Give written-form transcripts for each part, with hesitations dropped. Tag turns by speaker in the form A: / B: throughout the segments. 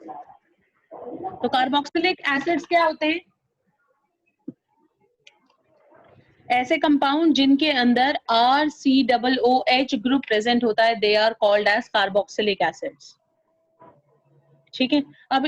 A: तो carboxylic acids क्या होते हैं? ऐसे कंपाउंड जिनके अंदर RCOOH ग्रुप प्रेजेंट होता है, they are called as carboxylic acids. ठीक है, अब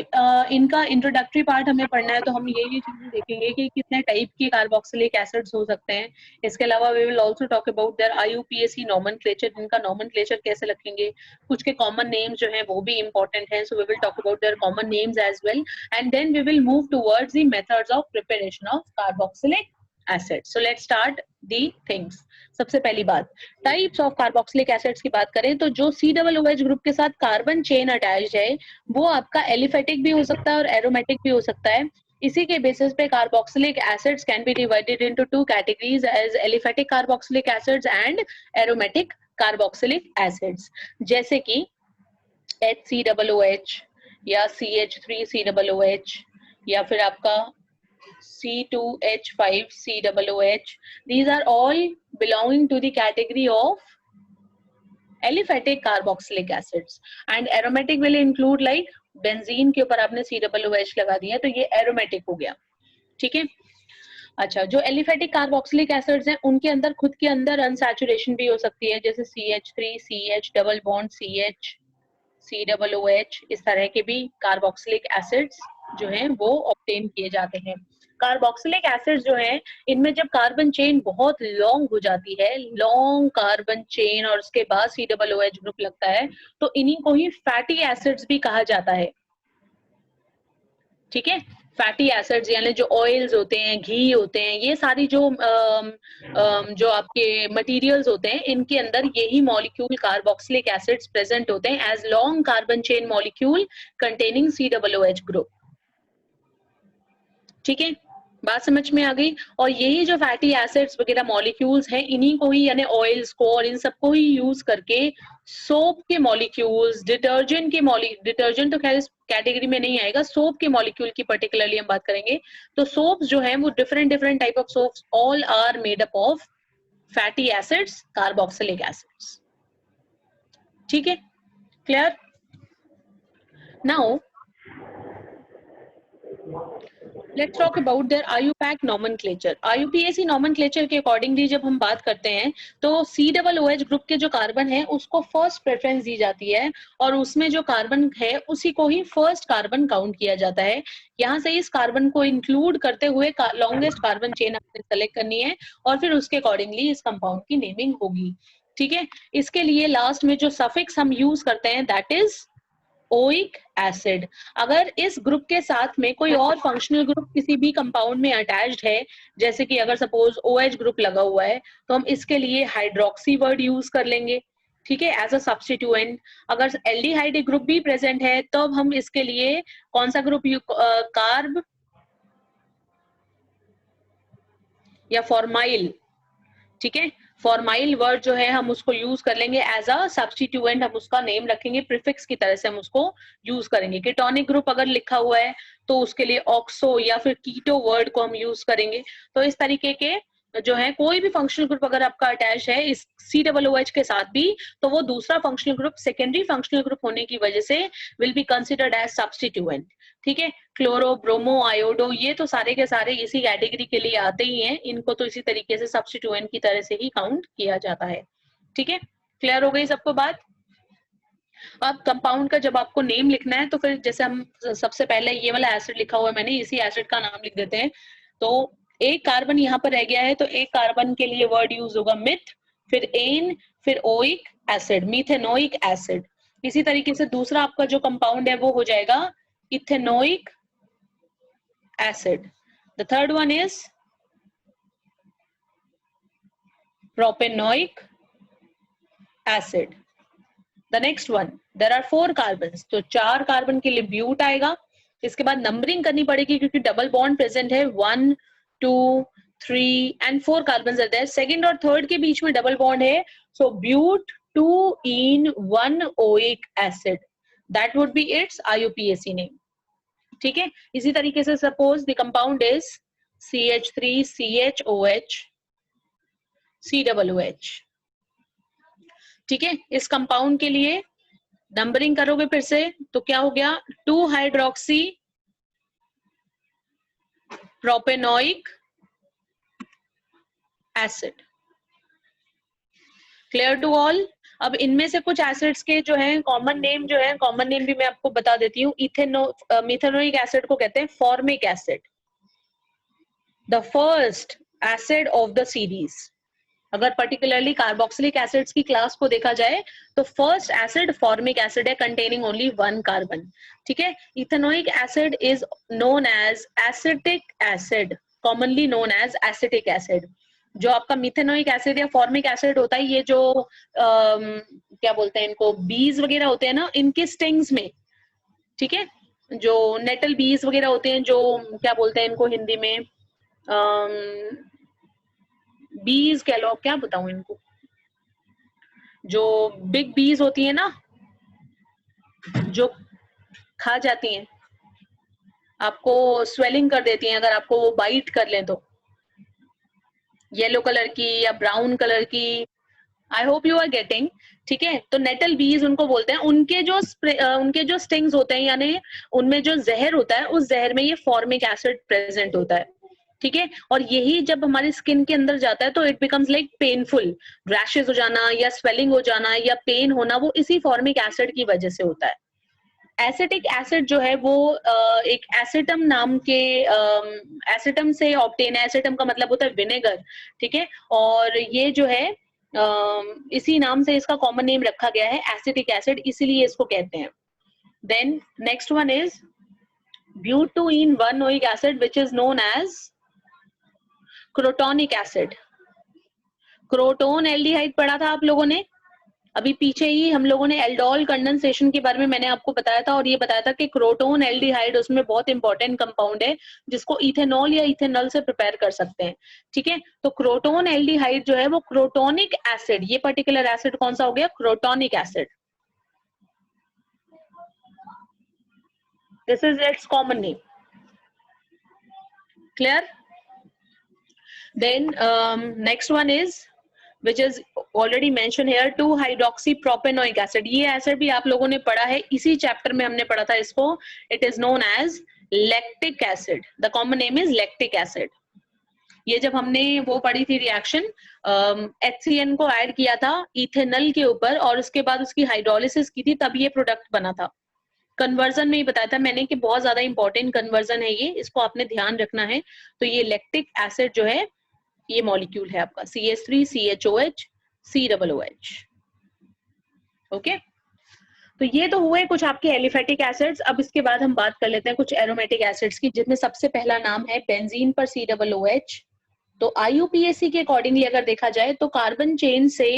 A: इनका इंट्रोडक्टरी पार्ट हमें पढ़ना है, तो हम ये चीजें देखेंगे कि कितने टाइप के कार्बोक्सिलिक एसिड्स हो सकते हैं। इसके अलावा we will also talk about their IUPAC nomenclature, इनका नॉमेनक्लेचर कैसे रखेंगे, कुछ के कॉमन नेम्स जो हैं वो भी इंपॉर्टेंट हैं, so we will talk about their common names as well, and then we will move towards the methods of preparation of carboxylic acid. So let's start the things. सबसे पहली बात, types of carboxylic acids की बात करें तो जो COOH group के साथ कार्बन चेन अटैच्ड है वो आपका एलिफेटिक भी हो सकता है और एरोमेटिक भी हो सकता है। इसी के बेसिस पे carboxylic acids can be divided into two categories as aliphatic carboxylic acids and aromatic carboxylic acids, जैसे कि HCOOH या CH3COOH या फिर आपका C2H5COOH. These are all belonging to the category of aliphatic carboxylic acids, and aromatic will include like benzene के ऊपर आपने COOH लगा दिया तो ये aromatic हो गया। ठीक है, अच्छा, जो एलिफेटिक कार्बोक्सिलिक एसिड्स हैं उनके अंदर खुद के अंदर अनसैचुरेशन भी हो सकती है, जैसे CH3 CH double bond CH COOH, इस तरह के भी कार्बोक्सिलिक एसिड्स जो हैं वो ऑब्टेन किए जाते हैं। कार्बोक्सिलिक एसिड्स जो हैं इनमें जब कार्बन चेन बहुत लॉन्ग हो जाती है, लॉन्ग कार्बन चेन, और उसके बाद COOH ग्रुप लगता है, तो इन्हीं को ही फैटी एसिड्स भी कहा जाता है। ठीक है, फैटी एसिड्स यानी जो ऑयल्स होते हैं, घी होते हैं, ये सारी जो जो आपके मटेरियल्स होते हैं इनके अंदर यही मॉलिक्यूल कार्बोक्सिलिक एसिड्स प्रेजेंट होते हैं as long carbon chain molecule containing COOH group. ठीक है, बात समझ में आ गई। और यही जो फैटी एसिड्स वगैरह मॉलिक्यूल्स हैं इन्हीं को ही यानी ऑयल्स को और इन सबको ही यूज करके सोप के मॉलिक्यूल्स, डिटर्जेंट के डिटर्जेंट तो खैर इस कैटेगरी में नहीं आएगा, सोप के मॉलिक्यूल की पर्टिकुलरली हम बात करेंगे। तो सोप्स जो हैं वो different different type of soaps all are made up of fatty acids, carboxylic acids. ठीक है, clear? Now let's talk about their IUPAC nomenclature. IUPAC nomenclature के अकॉर्डिंगली जब हम बात करते हैं तो COOH ग्रुप के जो कार्बन है उसको फर्स्ट प्रेफरेंस दी जाती है और उसमें जो कार्बन है उसी को ही फर्स्ट कार्बन काउंट किया जाता है। यहाँ से इस कार्बन को इंक्लूड करते हुए लॉन्गेस्ट कार्बन चेन आपने सेलेक्ट करनी है और फिर उसके अकॉर्डिंगली इस कंपाउंड की नेमिंग होगी। ठीक है, इसके लिए लास्ट में जो सफिक्स हम यूज करते हैं दैट इज ओइक एसिड। अगर इस ग्रुप के साथ में कोई और फंक्शनल ग्रुप किसी भी कंपाउंड में अटैच्ड है, जैसे कि अगर सपोज OH ग्रुप लगा हुआ है तो हम इसके लिए हाइड्रोक्सी वर्ड यूज कर लेंगे। ठीक है, एज अ सब्स्टिट्यूएंट। अगर एल्डिहाइड ग्रुप भी प्रेजेंट है तो हम इसके लिए कौन सा ग्रुप कार्ब या फॉर्माइल। ठीक है, फॉर्माइल वर्ड जो है हम उसको यूज कर लेंगे एज अ सब्स्टिट्यूएंट, हम उसका नेम रखेंगे, प्रीफिक्स की तरह से हम उसको यूज करेंगे। कीटोनिक ग्रुप अगर लिखा हुआ है तो उसके लिए ऑक्सो या फिर कीटो वर्ड को हम यूज करेंगे। तो इस तरीके के जो है कोई भी फंक्शनल ग्रुप अगर आपका अटैच है इस COOH के साथ भी तो वो दूसरा functional group secondary functional group होने की वजह से will be considered as substituent. ठीक है, क्लोरो, ब्रोमो, आयोडो, ये तो सारे के सारे इसी कैटेगरी के लिए आते ही हैं, इनको तो इसी तरीके से सब्स्टिट्यूएंट की तरह से ही काउंट किया जाता है। ठीक है, क्लियर हो गई सबको बात? अब कंपाउंड का जब आपको नेम लिखना है तो फिर जैसे हम सबसे पहले ये वाला एसिड लिखा हुआ है मैंने, इसी एसिड का नाम लिख देते हैं। तो एक कार्बन यहाँ पर रह गया है तो एक कार्बन के लिए वर्ड यूज होगा मिथ, फिर एन, फिर ओइक एसिड, मीथेनोइक एसिड। इसी तरीके से दूसरा आपका जो कंपाउंड है वो हो जाएगा ethanoic acid. The third one is propanoic acid. The next one, there are 4 carbons, तो 4 कार्बन के लिए ब्यूट आएगा। इसके बाद नंबरिंग करनी पड़ेगी क्योंकि डबल बॉन्ड प्रेजेंट है, 1 2 3 and 4 carbon are there. Second और थर्ड के बीच में डबल बॉन्ड है, सो ब्यूट 2 in 1 oic acid, that would be its IUPAC name. ठीक है, इसी तरीके से suppose the compound is CH3CHOH COOH। ठीक है, इस कंपाउंड के लिए नंबरिंग करोगे फिर से तो क्या हो गया, 2 hydroxy propanoic acid. Clear to all. अब इनमें से कुछ एसिड्स के जो है कॉमन नेम जो है, कॉमन नेम भी मैं आपको बता देती हूँ। मिथेनोइक एसिड को कहते हैं formic acid, the first acid of the series. अगर पर्टिकुलरली कार्बोक्सिलिक एसिड्स की क्लास को देखा जाए तो फर्स्ट एसिड फॉर्मिक एसिड है, कंटेनिंग ओनली 1 कार्बन। ठीक है। Ethanoic acid is known as acetic acid, commonly known as acetic acid. जो आपका मिथेनोइक एसिड या फॉर्मिक एसिड होता है, ये जो क्या बोलते हैं इनको, बीज वगैरह होते हैं ना, इनके स्टिंग्स में, ठीक है, जो नेटल बीज वगैरह होते हैं, जो क्या बोलते हैं इनको हिंदी में, बीज कह लो, क्या बताऊं इनको, जो बिग बीज होती है ना, जो खा जाती हैं, आपको स्वेलिंग कर देती हैं अगर आपको वो बाइट कर लें तो, येलो कलर की या ब्राउन कलर की। I hope you are getting. ठीक है, तो नेटल बीज उनको बोलते हैं। उनके जो स्टिंग्स होते हैं, यानी उनमें जो जहर होता है, उस जहर में ये फॉर्मिक एसिड प्रेजेंट होता है। ठीक है, और यही जब हमारी स्किन के अंदर जाता है तो it becomes like painful, rashes हो जाना या स्वेलिंग हो जाना या पेन होना, वो इसी फॉर्मिक एसिड की वजह से होता है। एसिटिक एसिड जो है वो एक एसिटम नाम के, एसिटम से ऑब्टेन है। एसिटम का मतलब होता है विनेगर। ठीक है, और ये जो है इसी नाम से इसका कॉमन नेम रखा गया है, एसिटिक एसिड, इसीलिए इसको कहते हैं। Then next one is butene 1-ओइक acid which is known as crotonic acid. Croton aldehyde पढ़ा था आप लोगों ने, अभी पीछे ही हम लोगों ने एल्डोल कंडेंसेशन के बारे में मैंने आपको बताया था, और ये बताया था कि क्रोटोन एल्डिहाइड उसमें बहुत इंपॉर्टेंट कंपाउंड है, जिसको इथेनॉल या इथेनॉल से प्रिपेयर कर सकते हैं। ठीक है, तो क्रोटोन एल्डिहाइड जो है वो क्रोटोनिक एसिड, ये पर्टिकुलर एसिड कौन सा हो गया, crotonic acid. This is its common name. Clear. Then next one is, which is already mentioned here, 2-hydroxypropanoic acid। ये एसिड भी आप लोगों ने पढ़ा है, इसी चैप्टर में हमने पढ़ा था इसको। It is known as lactic acid, the common name is lactic acid. ये जब हमने वो पढ़ी थी रिएक्शन, HCN को ऐड किया था इथेनॉल के ऊपर और उसके बाद उसकी हाइड्रोलिसिस की थी, तब ये प्रोडक्ट बना था। कन्वर्जन में ही बताया था मैंने कि बहुत ज्यादा इंपॉर्टेंट कन्वर्जन है ये, इसको आपने ध्यान रखना है। तो ये लैक्टिक एसिड जो है, ये मॉलिक्यूल है आपका CH3CHOH COOH। ओके, तो ये तो हुए कुछ आपके एलिफेटिक एसिड्स। अब इसके बाद हम बात कर लेते हैं कुछ एरोमेटिक एसिड्स की, जिसमें सबसे पहला नाम है बेंजीन पर COOH। तो IUPAC के अकॉर्डिंगली अगर देखा जाए तो कार्बन चेन से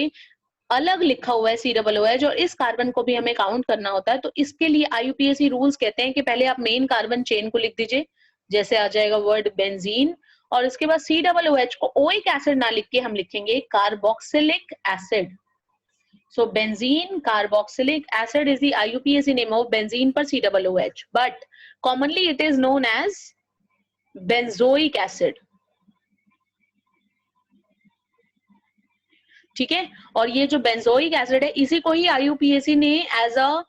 A: अलग लिखा हुआ है COOH, और इस कार्बन को भी हमें काउंट करना होता है। तो इसके लिए IUPAC रूल्स कहते हैं कि पहले आप मेन कार्बन चेन को लिख दीजिए, जैसे आ जाएगा वर्ड बेंजीन, और इसके बाद COOH को ओइक एसिड ना लिख के हम लिखेंगे carboxylic acid. So benzene carboxylic acid is the IUPAC name of benzene per COOH, but commonly it is known as benzoic acid. ठीक है, और ये जो बेंजोइक एसिड है, इसी को ही IUPAC ने एज अ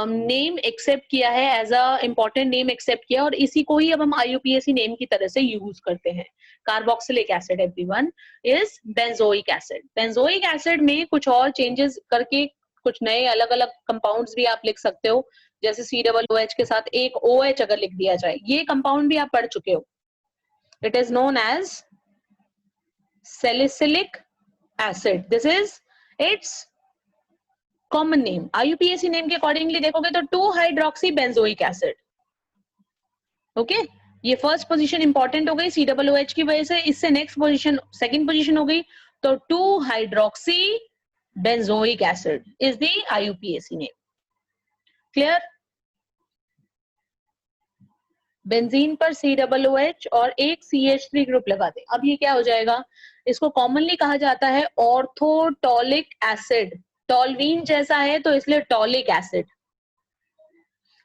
A: नेम एक्सेप्ट किया है, as a important name accept किया, और इसी को ही अब हम IUPAC नेम की तरह से यूज करते हैं। Carboxylic acid everyone is benzoic acid. Benzoic acid में कुछ और चेंजेस करके कुछ नए अलग अलग कंपाउंड्स भी आप लिख सकते हो, जैसे COOH के साथ एक OH अगर लिख दिया जाए, ये कंपाउंड भी आप पढ़ चुके हो। It is known as salicylic acid, this is its common name. IUPAC name के अकॉर्डिंगली देखोगे तो 2-हाइड्रोक्सी बेंजोइक एसिड। ओके, ये फर्स्ट पोजीशन इंपॉर्टेंट हो गई COOH की वजह से। इससे नेक्स्ट पोजीशन, सेकंड पोजीशन हो गई, तो 2-हाइड्रोक्सी benzoic acid is the IUPAC name. Clear. Benzene पर COOH और एक CH3 ग्रुप लगा दे। अब ये क्या हो जाएगा, इसको कॉमनली कहा जाता है ऑर्थोटॉलिक एसिड। टॉलवीन जैसा है तो इसलिए टॉलिक एसिड,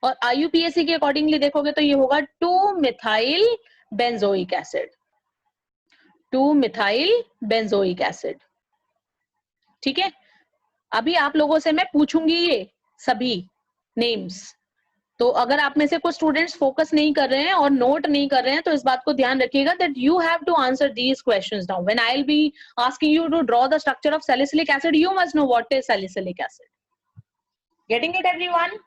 A: और IUPAC के अकॉर्डिंगली देखोगे तो ये होगा 2-मिथाइल बेंजोइक एसिड। 2-मिथाइल बेंजोइक एसिड। ठीक है, अभी आप लोगों से मैं पूछूंगी ये सभी नेम्स। तो अगर आप में से कुछ स्टूडेंट्स फोकस नहीं कर रहे हैं और नोट नहीं कर रहे हैं तो इस बात को ध्यान रखिएगा that you have to answer these questions now when I will be asking you to draw the structure of salicylic acid you must know what is salicylic acid. Getting it everyone?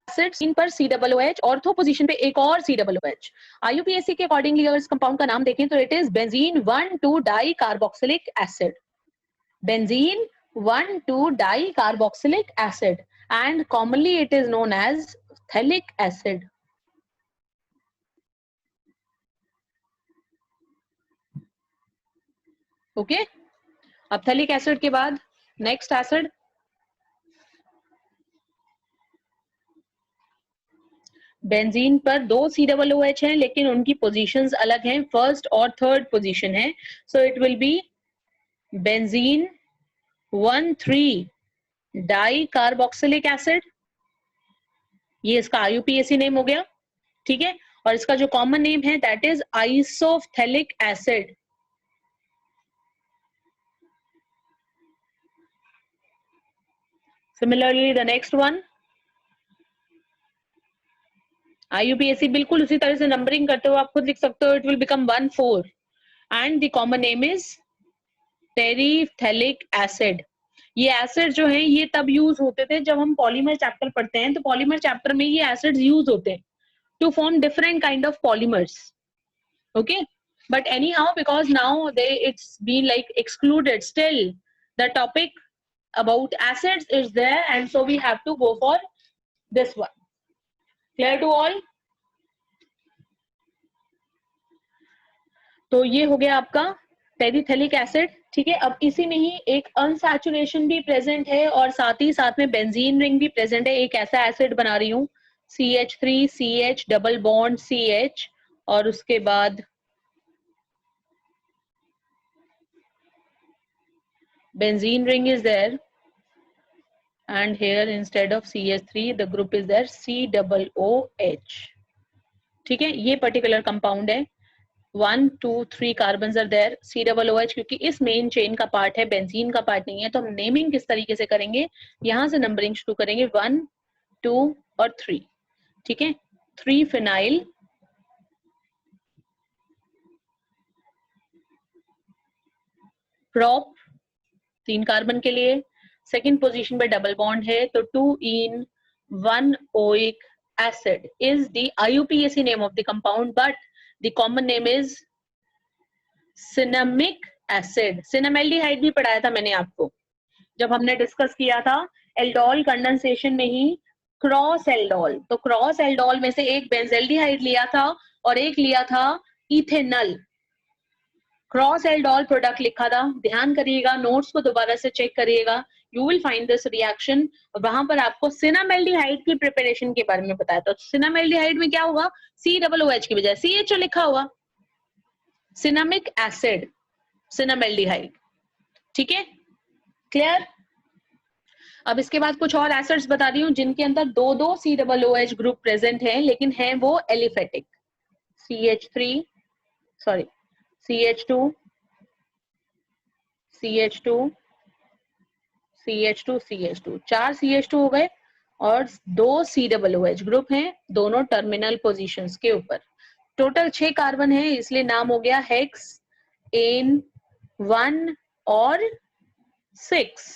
A: Acid पर COOH, ortho position पे एक और COOH। IUPAC के accordingly अगर इस compound का नाम देखें तो it is benzene 1,2 carboxylic acid. Benzene 1,2 carboxylic acid and commonly it is known as phthalic acid. Okay okay? अब phthalic acid के बाद नेक्स्ट एसिड बेंजीन पर 2 COOH हैं लेकिन उनकी पोजीशंस अलग हैं, फर्स्ट और थर्ड पोजीशन है। So it will be benzene 1,3 di carboxylic acid, ये इसका IUPAC नेम हो गया, ठीक है। और इसका जो कॉमन नेम है that is isophthalic acid. Similarly the next one IUPAC बिल्कुल उसी तरह से नंबरिंग करते हो आप खुद लिख सकते हो, it will become 1,4 and the common name is terephthalic acid. ये एसिड जो है ये तब यूज होते थे जब हम पॉलीमर चैप्टर पढ़ते हैं, तो पॉलीमर चैप्टर में ये एसिड्स यूज होते हैं to form different kind of polymers. Okay, but anyhow because now it's been like excluded, still the topic about acids is there and so we have to go for this one. Clear to all? तो ये हो गया आपका टेरिथेलिक acid, ठीक है। अब इसी में ही एक अनसैचुरेशन भी प्रेजेंट है और साथ ही साथ में बेंजीन रिंग भी प्रेजेंट है। एक ऐसा एसिड बना रही हूँ CH3 CH double bond CH और उसके बाद benzene ring is there and here instead of CH3 the group is there COOH, ठीक है। ये पर्टिकुलर कंपाउंड है 1 2 3 कार्बन्स आर देयर COOH, क्योंकि इस मेन चेन का पार्ट है, बेंजीन का पार्ट नहीं है। तो हम नेमिंग किस तरीके से करेंगे, यहां से नंबरिंग शुरू करेंगे 1 2 और 3, ठीक है। 3 फिनाइल प्रॉप 3 कार्बन के लिए, सेकेंड पोजीशन पे डबल बॉन्ड है तो 2 en 1 oic acid is the IUPAC name of the compound, but the common name is cinnamic acid. Cinnamaldehyde भी पढ़ाया था मैंने आपको जब हमने डिस्कस किया था एल्डोल कंडेंसेशन में ही क्रॉस एल्डोल। तो क्रॉस एल्डोल में से एक बेंजेल्डिहाइड लिया था और एक लिया था इथेनॉल। क्रॉस एल्डोल प्रोडक्ट लिखा था, ध्यान करिएगा, नोट्स को दोबारा से चेक करिएगा, you will find this reaction. वहां पर आपको सिनामेल्डिहाइड की प्रिपरेशन के बारे में बताया था। सिनामेल्डिहाइड में क्या होगा, COOH की बजाय CH लिखा हुआ, सिनामिक एसिड सिनामेल्डिहाइड, ठीक है, क्लियर। अब इसके बाद कुछ और एसिड्स बता रही हूँ जिनके अंदर 2-2 COOH ग्रुप प्रेजेंट है लेकिन है वो aliphatic. CH3 sorry CH2 CH2 CH2 CH2 4 CH2 हो गए और 2 COOH ग्रुप हैं दोनों टर्मिनल पोजीशंस के ऊपर। टोटल 6 कार्बन है इसलिए नाम हो गया हेक्स एन 1 और 6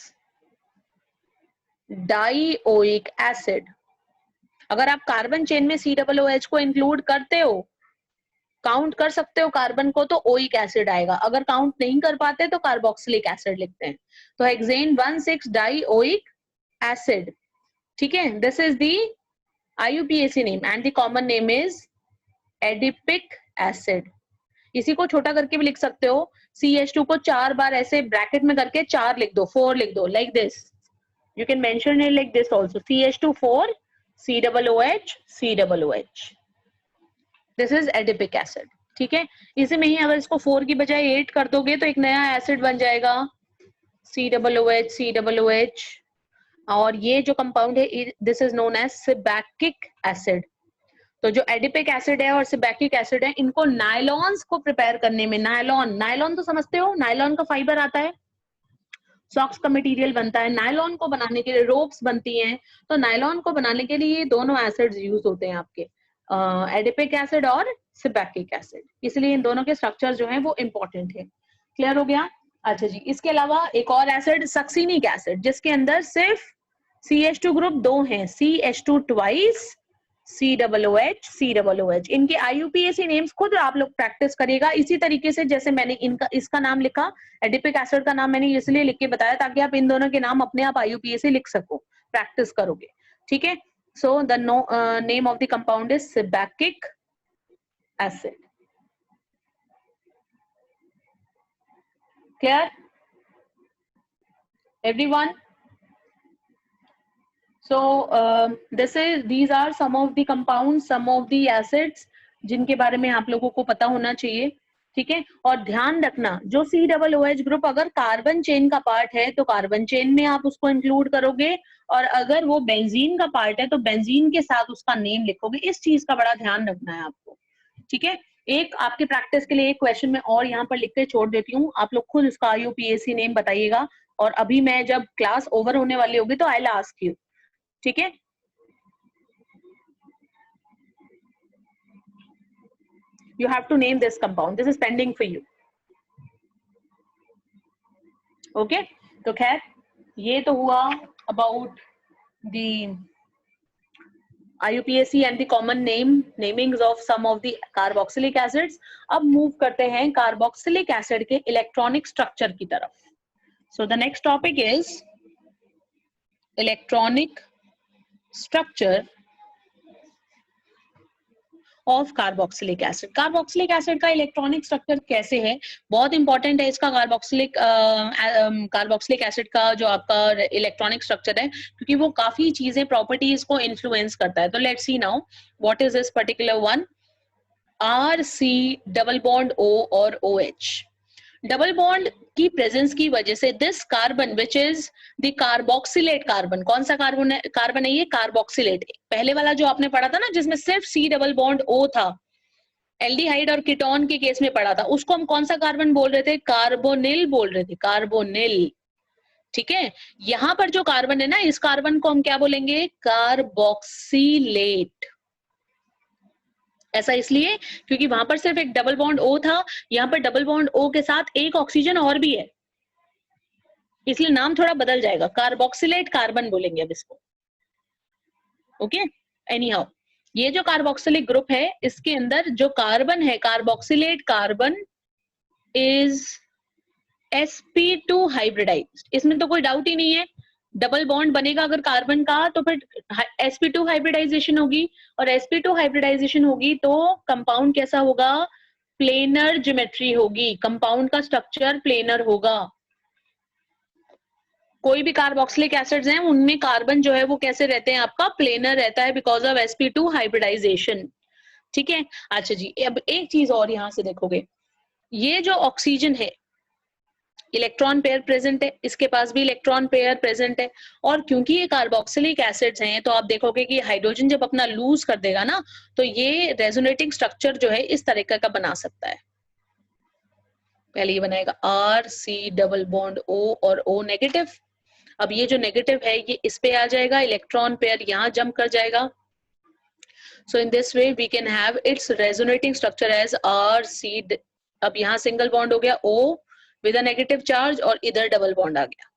A: डाइओइक एसिड। अगर आप कार्बन चेन में COOH को इंक्लूड करते हो, काउंट कर सकते हो कार्बन को, तो ओइक एसिड आएगा। अगर काउंट नहीं कर पाते तो कार्बोक्सिलिक एसिड लिखते हैं। तो हेक्सेन 1,6 डाइओइक एसिड, ठीक है। This is the IUPAC name and the common name is adipic acid. इसी को छोटा करके भी लिख सकते हो, CH2 को 4 बार ऐसे ब्रैकेट में करके 4 लिख दो, 4 लिख दो, like this. You can mention it like this also, CH2 4 COOH COOH, this is adipic acid, ठीक है। इसी में ही अगर इसको 4 की बजाय 8 कर दोगे तो एक नया एसिड बन जाएगा COOH और ये जो कंपाउंड है this is known as sebacic acid. तो जो एडिपिक एसिड है और सेबैकिक एसिड है, इनको नायलॉन्स को प्रिपेयर करने में, नायलॉन तो समझते हो, नायलॉन का फाइबर आता है, सॉक्स का मटेरियल बनता है, नायलॉन को बनाने के लिए रोप्स बनती हैं, तो नायलॉन को बनाने के लिए दोनों एसिड्स यूज होते हैं आपके, एडिपिक एसिड और सेबैकिक एसिड, इसलिए इन दोनों के स्ट्रक्चर जो है वो इंपॉर्टेंट है। क्लियर हो गया? अच्छा जी, इसके अलावा एक और एसिड सक्सिनिक एसिड, जिसके अंदर सिर्फ CH2 ग्रुप 2 हैं, CH2 ट्वाइस COOH। इनके IUPAC नेम्स खुद आप लोग प्रैक्टिस करिएगा इसी तरीके से जैसे मैंने इनका इसका नाम लिखा, एडिपिक एसिड का नाम मैंने इसलिए लिख के बताया ताकि आप इन दोनों के नाम अपने आप IUPAC लिख सको, प्रैक्टिस करोगे, ठीक है। So the name of the compound is sebacic acid. Clear everyone? So these are some of the compounds, some of the acids जिनके बारे में आप लोगों को पता होना चाहिए, ठीक है। और ध्यान रखना, जो COOH ग्रुप अगर कार्बन चेन का पार्ट है तो कार्बन चेन में आप उसको इंक्लूड करोगे, और अगर वो बेंजीन का पार्ट है तो बेंजीन के साथ उसका नेम लिखोगे। इस चीज का बड़ा ध्यान रखना है आपको, ठीक है। एक आपके प्रैक्टिस के लिए एक क्वेश्चन मैं और यहाँ पर लिख के छोड़ देती हूँ, आप लोग खुद इसका IUPAC नेम बताइएगा, और अभी मैं जब क्लास ओवर होने वाली होगी तो आई विल आस्क यू, ठीक है। You have to name this compound. This is pending for you. Okay? तो खैर ये तो हुआ about the IUPAC and the common namings of some of the carboxylic acids. अब मूव करते हैं कार्बोक्सिलिक एसिड के इलेक्ट्रॉनिक स्ट्रक्चर की तरफ. So the next topic is electronic structure of carboxylic acid. Carboxylic acid का इलेक्ट्रॉनिक स्ट्रक्चर कैसे है, बहुत इंपॉर्टेंट है इसका कार्बोक्सिलिक एसिड का जो आपका इलेक्ट्रॉनिक स्ट्रक्चर है, क्योंकि वो काफी चीजें प्रॉपर्टीज को इन्फ्लुएंस करता है. तो let's see now what is this particular one. RC double bond O और OH. डबल बॉन्ड की प्रेजेंस की वजह से this carbon which is the carboxylate carbon, कौन सा कार्बन है ये, कार्बोक्सिलेट. पहले वाला जो आपने पढ़ा था ना जिसमें सिर्फ C डबल बॉन्ड O था, एल्डिहाइड और कीटोन के केस में पढ़ा था, उसको हम कौन सा कार्बन बोल रहे थे, कार्बोनिल बोल रहे थे, कार्बोनिल. ठीक है, यहां पर जो कार्बन है ना, इस कार्बन को हम क्या बोलेंगे, कार्बोक्सिलेट. ऐसा इसलिए क्योंकि वहां पर सिर्फ एक डबल बॉन्ड O था, यहाँ पर डबल बॉन्ड O के साथ एक ऑक्सीजन और भी है, इसलिए नाम थोड़ा बदल जाएगा, कार्बोक्सिलेट कार्बन बोलेंगे अब इसको. ओके, एनी हाउ ये जो कार्बोक्सिलिक ग्रुप है इसके अंदर जो कार्बन है, carboxylate carbon is sp2 hybridised. इसमें तो कोई डाउट ही नहीं है, डबल बॉन्ड बनेगा अगर कार्बन का तो फिर sp2 हाइब्रिडाइजेशन होगी, और sp2 हाइब्रिडाइजेशन होगी तो कंपाउंड कैसा होगा, प्लेनर ज्योमेट्री होगी, कंपाउंड का स्ट्रक्चर प्लेनर होगा. कोई भी कार्बोक्सिलिक एसिड्स हैं उनमें कार्बन जो है वो कैसे रहते हैं, आपका प्लेनर रहता है बिकॉज ऑफ sp2 हाइब्रिडाइजेशन. ठीक है, अच्छा जी, अब एक चीज और यहां से देखोगे, ये जो ऑक्सीजन है इलेक्ट्रॉन पेयर प्रेजेंट है, इसके पास भी इलेक्ट्रॉन पेयर प्रेजेंट है, और क्योंकि ये कार्बोक्सिलिक एसिड्स हैं तो आप देखोगे कि हाइड्रोजन जब अपना लूज कर देगा ना तो ये रेजोनेटिंग स्ट्रक्चर जो है इस तरीके का बना सकता है. पहले ये बनाएगा RC डबल बॉन्ड O और O नेगेटिव. अब ये जो नेगेटिव है ये इस पे आ जाएगा, इलेक्ट्रॉन पेयर यहाँ जंप कर जाएगा. So in this way we can have its resonating structure as RC. अब यहाँ सिंगल बॉन्ड हो गया O with a negative charge और इधर डबल बॉन्ड आ गया.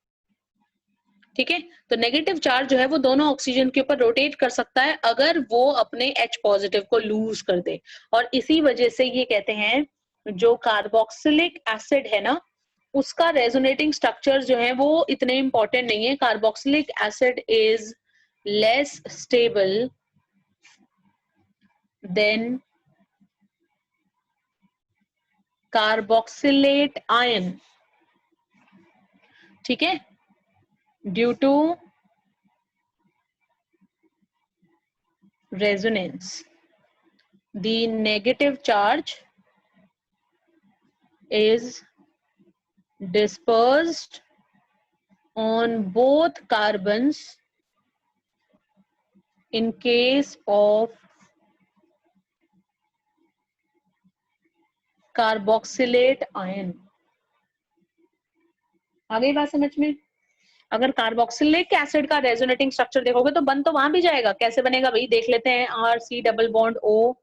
A: ठीक है, तो नेगेटिव चार्ज जो है वो दोनों ऑक्सीजन के ऊपर रोटेट कर सकता है अगर वो अपने H पॉजिटिव को लूज कर दे, और इसी वजह से ये कहते हैं जो कार्बोक्सिलिक एसिड है ना उसका रेजोनेटिंग स्ट्रक्चर जो है वो इतने इंपॉर्टेंट नहीं है. Carboxylic acid is less stable than carboxylate ion. ठीक है, due to resonance the negative charge is dispersed on both carbons in case of carboxylate ion. आ गई बात समझ में? अगर कार्बोक्सिलिक एसिड का रेजोनेटिंग स्ट्रक्चर देखोगे तो बन तो वहां भी जाएगा। कैसे बनेगा भाई, देख लेते हैं। RC double bond O,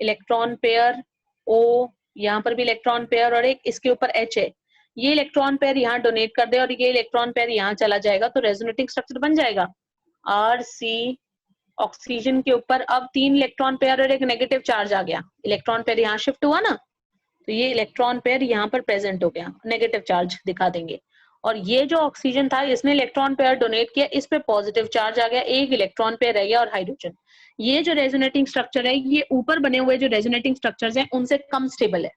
A: electron pair O, यहाँ पर भी इलेक्ट्रॉन पेयर और एक इसके ऊपर H है। ये इलेक्ट्रॉन पेयर यहाँ डोनेट कर दे और ये इलेक्ट्रॉन पेयर यहाँ चला जाएगा तो रेजोनेटिंग स्ट्रक्चर बन जाएगा। RC ऑक्सीजन के ऊपर अब 3 इलेक्ट्रॉन पेयर और एक नेगेटिव चार्ज आ गया। इलेक्ट्रॉन पेयर यहाँ शिफ्ट हुआ ना, तो ये इलेक्ट्रॉन पेयर यहाँ पर प्रेजेंट हो गया, नेगेटिव चार्ज दिखा देंगे। और ये जो ऑक्सीजन था इसने इलेक्ट्रॉन पेयर डोनेट किया, इस पे पॉजिटिव चार्ज आ गया, एक इलेक्ट्रॉन पेयर रह गया और हाइड्रोजन। ये जो रेजोनेटिंग स्ट्रक्चर है, ये ऊपर बने हुए जो रेजोनेटिंग स्ट्रक्चर्स हैं उनसे कम स्टेबल है।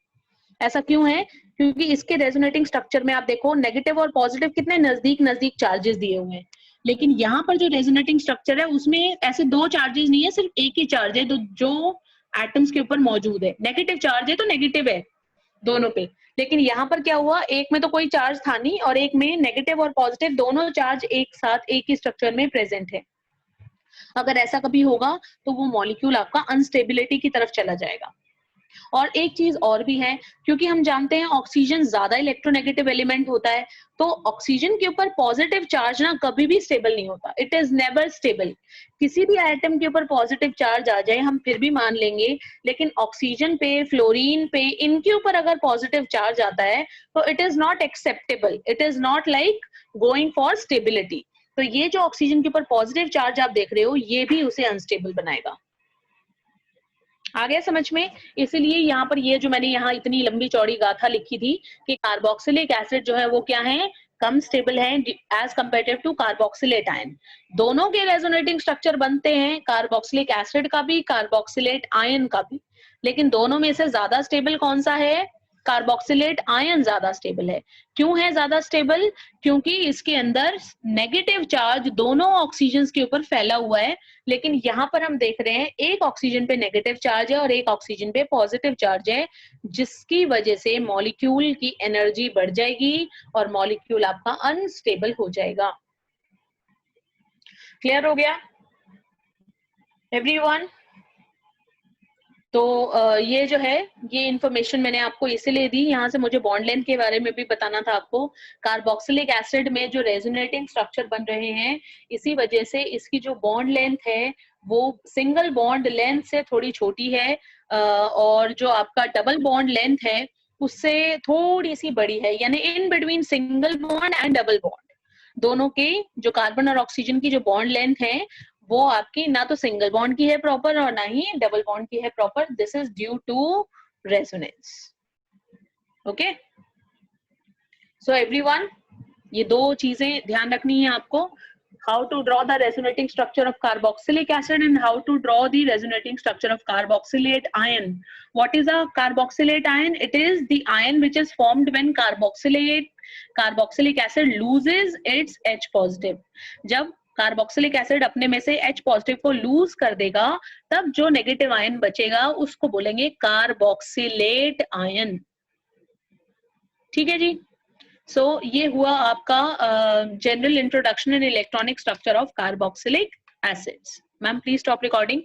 A: ऐसा क्यों है? क्योंकि इसके रेजोनेटिंग स्ट्रक्चर में आप देखो नेगेटिव और पॉजिटिव कितने नजदीक नजदीक चार्जेस दिए हुए हैं, लेकिन यहाँ पर जो रेजोनेटिंग स्ट्रक्चर है उसमें ऐसे 2 चार्जेस नहीं है, सिर्फ एक ही चार्ज है जो एटम्स के ऊपर मौजूद है। नेगेटिव चार्ज है तो नेगेटिव है दोनों पे, लेकिन यहाँ पर क्या हुआ, एक में तो कोई चार्ज था नहीं और एक में नेगेटिव और पॉजिटिव दोनों चार्ज एक साथ एक ही स्ट्रक्चर में प्रेजेंट है। अगर ऐसा कभी होगा तो वो मॉलिक्यूल आपका अनस्टेबिलिटी की तरफ चला जाएगा। और एक चीज और भी है, क्योंकि हम जानते हैं ऑक्सीजन ज्यादा इलेक्ट्रोनेगेटिव एलिमेंट होता है, तो ऑक्सीजन के ऊपर पॉजिटिव चार्ज ना कभी भी स्टेबल नहीं होता, इट इज नेवर स्टेबल। किसी भी एटम के ऊपर पॉजिटिव चार्ज आ जाए हम फिर भी मान लेंगे, लेकिन ऑक्सीजन पे, फ्लोरीन पे, इनके ऊपर अगर पॉजिटिव चार्ज आता है तो it is not acceptable, it is not like going for stability. तो ये जो ऑक्सीजन के ऊपर पॉजिटिव चार्ज आप देख रहे हो ये भी उसे अनस्टेबल बनाएगा। आ गया समझ में? इसीलिए यहाँ पर ये जो मैंने यहाँ इतनी लंबी चौड़ी गाथा लिखी थी कि कार्बोक्सिलिक एसिड जो है वो क्या है, कम स्टेबल है as comparative to carboxylate ion. दोनों के रेजोनेटिंग स्ट्रक्चर बनते हैं, कार्बोक्सिलिक एसिड का भी, कार्बोक्सिलेट आयन का भी, लेकिन दोनों में से ज्यादा स्टेबल कौन सा है? कार्बोक्सिलेट आयन ज्यादा स्टेबल है। क्यों है ज्यादा स्टेबल? क्योंकि इसके अंदर नेगेटिव चार्ज दोनों ऑक्सीजन के ऊपर फैला हुआ है, लेकिन यहाँ पर हम देख रहे हैं एक ऑक्सीजन पे नेगेटिव चार्ज है और एक ऑक्सीजन पे पॉजिटिव चार्ज है, जिसकी वजह से मॉलिक्यूल की एनर्जी बढ़ जाएगी और मॉलिक्यूल आपका अनस्टेबल हो जाएगा। क्लियर हो गया एवरीवन? तो ये जो है ये इंफॉर्मेशन मैंने आपको इसीलिए दी, यहाँ से मुझे बॉन्ड लेंथ के बारे में भी बताना था आपको। कार्बोक्सिलिक एसिड में जो रेजोनेटिंग स्ट्रक्चर बन रहे हैं इसी वजह से इसकी जो बॉन्ड लेंथ है वो सिंगल बॉन्ड लेंथ से थोड़ी छोटी है, और जो आपका डबल बॉन्ड लेंथ है उससे थोड़ी सी बड़ी है, यानी in between single bond and double bond दोनों के जो कार्बन और ऑक्सीजन की जो बॉन्ड लेंथ है वो आपकी ना तो सिंगल बॉन्ड की है प्रॉपर और ना ही डबल बॉन्ड की है proper. This is due to resonance. Okay, so everyone ये 2 चीजें ध्यान रखनी है आपको, how to draw the resonating structure of carboxylic acid and how to draw the resonating structure of carboxylate ion. What is a carboxylate ion? It is the ion which is formed when carboxylic acid loses its H positive. जब carboxylic acid अपने में से H positive को loose कर देगा तब जो negative ion बचेगा उसको बोलेंगे कार्बोक्सिलेट आयन। ठीक है जी? सो ये हुआ आपका general introduction in electronic structure of carboxylic acids. Ma'am please stop recording.